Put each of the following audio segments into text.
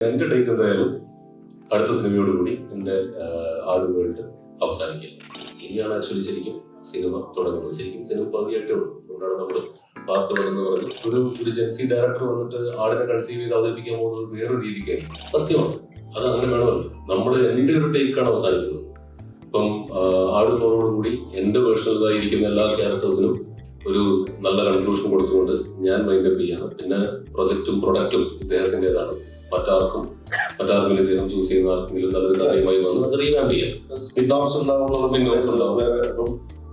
എൻ്റെ ടേക്ക് എന്തായാലും അടുത്ത സിനിമയോടുകൂടി എൻ്റെ ആട് വേൾഡ് അവസാനിക്കുക. ഇനിയാണ് ആക്ച്വലി ശരിക്കും സിനിമ തുടങ്ങുന്നത്. ശരിക്കും സിനിമ പകുതിയായിട്ടേ ഉള്ളൂ. അതുകൊണ്ടാണ് നമ്മൾ പാർട്ട് എന്ന് പറഞ്ഞ് ഒരു ജെൻസി ഡയറക്ടർ വന്നിട്ട് ആടിനെ കൺസീവ് ചെയ്ത് അവതരിപ്പിക്കാൻ പോകുന്നത് വേറൊരു രീതിക്കായിരിക്കും. സത്യമാണ്, അത് അങ്ങനെ വേണമല്ലോ. എൻ്റെ ഒരു ടേക്കാണ് അവസാനിക്കുന്നത്. ഇപ്പം ആട് ഫോറോട് കൂടി എൻ്റെ പേഴ്സണലായിരിക്കുന്ന എല്ലാ ക്യാരക്ടേഴ്സിനും ഒരു നല്ല കൺക്ലൂഷൻ കൊടുത്തുകൊണ്ട് ഞാൻ മൈൻഡപ്പ് ചെയ്യാണ്. പിന്നെ പ്രൊഡക്റ്റും ഇദ്ദേഹത്തിൻ്റെതാണ്. മറ്റാർക്കും ഇദ്ദേഹം ചൂസ് ചെയ്യുന്ന ആർക്കെങ്കിലും നല്ലൊരു കഥയുമായി വന്ന് അത് റീവാമ്പ് ചെയ്യാം. സ്പിൻ-ഓഫ്സ് ഉണ്ടാവും.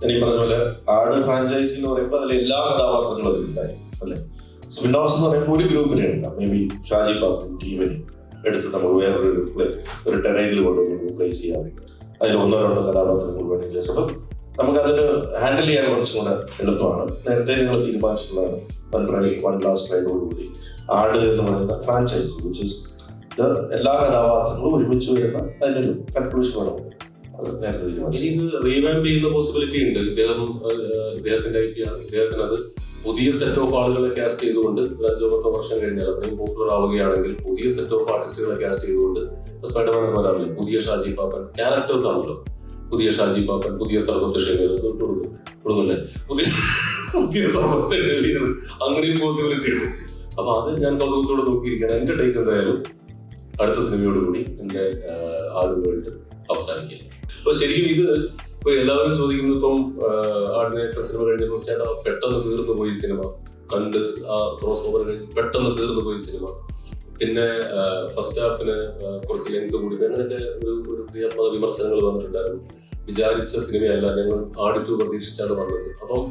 എനിക്ക് പറഞ്ഞ പോലെ ആട് ഫ്രാഞ്ചൈസി എന്ന് പറയുമ്പോൾ അതിൽ എല്ലാ കഥാപാത്രങ്ങളും ഉണ്ടായി അല്ലെ. സ്പിൻ-ഓഫ്സ് എന്ന് പറയുമ്പോൾ ഒരു ഗ്രൂപ്പിനെ എടുക്കാം. മേ ബി ഷാജി പാപ്പും ടീമിനെ എടുത്ത് നമ്മൾ വേറൊരു ടെറൈനിൽ കൊണ്ടുപോയി പ്ലേസ് ചെയ്യാതെ അതിൽ ഒന്നോ രണ്ടോ കഥാപാത്രങ്ങൾ വേണമെങ്കിൽ അപ്പം നമുക്കതിന് ഹാൻഡിൽ ചെയ്യാൻ കുറച്ചും കൂടെ എളുപ്പമാണ്. നേരത്തെ നിങ്ങൾ തീരുമാനിച്ചിട്ടുള്ളതാണ് വൺ ലാസ്റ്റ് റൈഡോടുകൂടി ആട് എന്ന് പറയുന്ന ഫ്രാഞ്ചൈസി വിച്ച് ഇസ് എല്ലാ കഥാപാത്രങ്ങളും ഒരുമിച്ച് വരുന്ന അതിനൊരു കൺക്ലൂഷൻ വേണം. ഇനി ഇത് റീവാമ്പ് ചെയ്യുന്ന പോസിബിലിറ്റി ഉണ്ട്. ഇദ്ദേഹത്തിന്റെ ഇദ്ദേഹത്തിന് അത് പുതിയ സെറ്റ് ഓഫ് ആളുകളെ കാസ്റ്റ് ചെയ്തുകൊണ്ട് 5-10 വർഷം കഴിഞ്ഞാൽ അത്രയും പോപ്പുലർ ആവുകയാണെങ്കിൽ പുതിയ സെറ്റ് ഓഫ് ആർട്ടിസ്റ്റുകളെ കാസ്റ്റ് ചെയ്തുകൊണ്ട് സ്പൈഡർമാൻ എന്ന് പറയാറില്ലേ, പുതിയ ഷാജി പാപ്പൻ ക്യാരക്ടേഴ്സ് ആണല്ലോ. പുതിയ ഷാജി പാപ്പൻ, പുതിയ സർവത്ത് ഷെമീർ കൊടുക്കല്ലേ, പുതിയ സർവത്ത് ഷെമീർ, അങ്ങനെയും പോസിബിലിറ്റി ഉണ്ട്. അപ്പൊ അത് ഞാൻ കൗതുകത്തോടെ നോക്കിയിരിക്കുകയാണ്. എൻ്റെ ടേക്ക് എന്തായാലും അടുത്ത സിനിമയോടുകൂടി എൻ്റെ ആട് വേൾഡ് അവസാനിക്കുക. അപ്പൊ ശരിക്കും ഇത് ഇപ്പൊ എല്ലാവരും ചോദിക്കുന്നു, ഇപ്പം ആടിനേറ്റ സിനിമ കഴിഞ്ഞപ്പോൾ ചേട്ടാ പെട്ടെന്ന് തീർന്നു പോയി സിനിമ കണ്ട്, ആ ക്രോസ് ഓവർ കഴിഞ്ഞ് പെട്ടെന്ന് തീർന്നു പോയി സിനിമ, പിന്നെ ഫസ്റ്റ് ഹാഫിന് കുറച്ച് ലെങ്ത് കൂടി, അങ്ങനെയൊക്കെ ഒരു ക്രിയാത്മക വിമർശനങ്ങൾ വന്നിട്ടുണ്ടായിരുന്നു. വിചാരിച്ച സിനിമയല്ല, ഞങ്ങൾ ആട് 2 പ്രതീക്ഷിച്ചാണ് വന്നത്. അപ്പം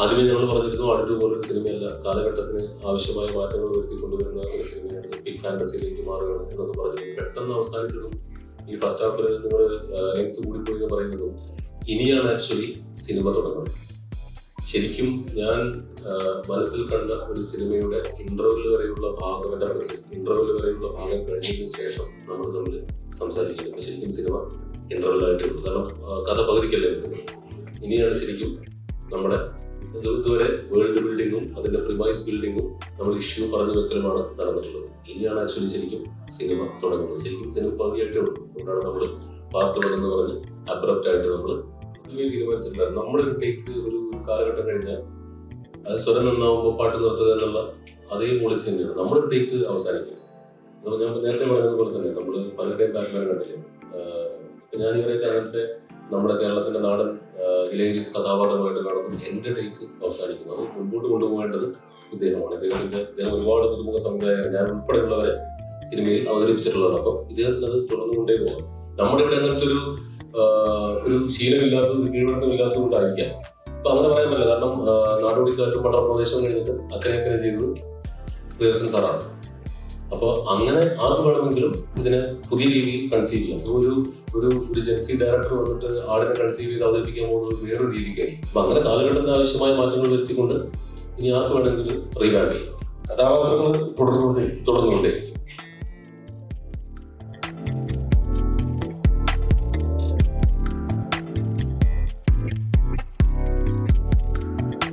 ആദ്യമേ ഞങ്ങൾ പറഞ്ഞിരുന്നു ആട് 2 പോലൊരു സിനിമയല്ല, കാലഘട്ടത്തിന് ആവശ്യമായ മാറ്റങ്ങൾ വരുത്തിക്കൊണ്ടുവരുന്ന ഒരു സിനിമയാണ്, ബിഗ് ഫാന്റസിയിലേക്ക് മാറുകയാണ് എന്നൊക്കെ പറഞ്ഞു. പെട്ടെന്ന് അവസാനിച്ചതും ഈ ഫസ്റ്റ് ഹാഫിൽ നിങ്ങൾ ലെങ്ത് കൂടിപ്പോയി എന്ന് പറയുന്നതും ഇനിയാണ് ആക്ച്വലി സിനിമ തുടങ്ങുന്നത്. ശരിക്കും ഞാൻ മനസ്സിൽ കണ്ട ഒരു സിനിമയുടെ ഇന്റർവെൽ വരെയുള്ള ഭാഗം, എൻ്റെ മനസ്സിൽ ഇന്റർവെൽ വരെയുള്ള ഭാഗം കഴിഞ്ഞതിന് ശേഷം നമ്മൾ തമ്മിൽ സംസാരിക്കുന്നത് ശരിക്കും സിനിമ ഇന്റർവെൽ ആയിട്ടുള്ളൂ. കാരണം കഥ പകുതിക്കല്ലേ എത്തുന്നത്. ഇനിയാണ് ശരിക്കും നമ്മുടെ ഇതുവരെ വേൾഡ് ബിൽഡിങ്ങും അതിന്റെ പ്രിമൈസ് ബിൽഡിങ്ങും നമ്മൾ ഇഷ്യൂ പറഞ്ഞു വെക്കലുമാണ് നടന്നിട്ടുള്ളത്. ഇനിയാണ് ആക്ച്വലി ശരിക്കും സിനിമ തുടങ്ങുന്നത്. ശരിക്കും സിനിമ പകുതിയായിട്ടേ ഉള്ളൂ. അതുകൊണ്ടാണ് നമ്മൾ പാർട്ട് എന്ന് പറഞ്ഞ് അബ്രപ്റ്റ് ആയിട്ട് നമ്മൾ തീരുമാനിച്ചിട്ടുണ്ടായിരുന്നു. നമ്മുടെ ഒരു ടേക്ക് ഒരു കാലഘട്ടം കഴിഞ്ഞാൽ അത് സ്വരം നന്നാവുമ്പോൾ പാട്ട് നിർത്തുക എന്നുള്ള അതേ പോളിസി തന്നെയാണ്. നമ്മുടെ ഒരു ടേക്ക് അവസാനിക്കും. ഞാൻ നേരത്തെ പറഞ്ഞതുപോലെ തന്നെ നമ്മൾ പലരുടെയും ബാക്ക്ഗ്രൗണ്ട് കണ്ടില്ലേ. ഞാൻ ഇവരെയൊക്കെ അങ്ങനത്തെ നമ്മുടെ കേരളത്തിന്റെ നാടൻ ഹിലേരിയസ് കഥാപാത്രങ്ങളായിട്ട് കാണുമ്പോൾ എൻ്റെ ടേക്ക് അവസാനിക്കുന്നു. അത് മുൻപോട്ട് കൊണ്ടുപോകേണ്ടത് ഇദ്ദേഹമാണ്. ഇദ്ദേഹം ഒരുപാട് പുതുമുഖ സംവിധായകർ, ഞാൻ ഉൾപ്പെടെയുള്ളവരെ സിനിമയിൽ അവതരിപ്പിച്ചിട്ടുള്ളതാണ്. അപ്പം ഇദ്ദേഹത്തിന് അത് തുടർന്നുകൊണ്ടേ പോകാം. നമ്മുടെ ഇവിടെ അങ്ങനത്തെ ഒരു ശീലമില്ലാത്തത്, കീഴ്വഴക്കമില്ലാത്തത് കൊണ്ടായിരിക്കാം. അപ്പൊ അങ്ങനെ പറയാൻ പറ്റില്ല. കാരണം നാടോടിക്കാറ്റും പട്ടണപ്രദേശവും കഴിഞ്ഞിട്ട് അക്കരെ ചെയ്തത് പ്രിയദർശൻ സാറാണ്. അപ്പൊ അങ്ങനെ ആർക്ക് വേണമെങ്കിലും ഇതിനെ പുതിയ രീതിയിൽ കൺസീവ് ചെയ്യാം. ഒരു ജെൻസി ഡയറക്ടർ വന്നിട്ട് ആടിനെ കൺസീവ് ചെയ്ത് അവതരിപ്പിക്കാൻ പോകുന്നത് വേറൊരു രീതിക്കായിരിക്കും. അപ്പൊ അങ്ങനെ കാലഘട്ടത്തിന് ആവശ്യമായ മാറ്റങ്ങൾ വരുത്തിക്കൊണ്ട് ഇനി ആർക്ക് വേണമെങ്കിലും റീവാമ്പ് ചെയ്യാം. കഥാപാത്രങ്ങൾ തുടർന്നുകൊണ്ടേയിരിക്കും.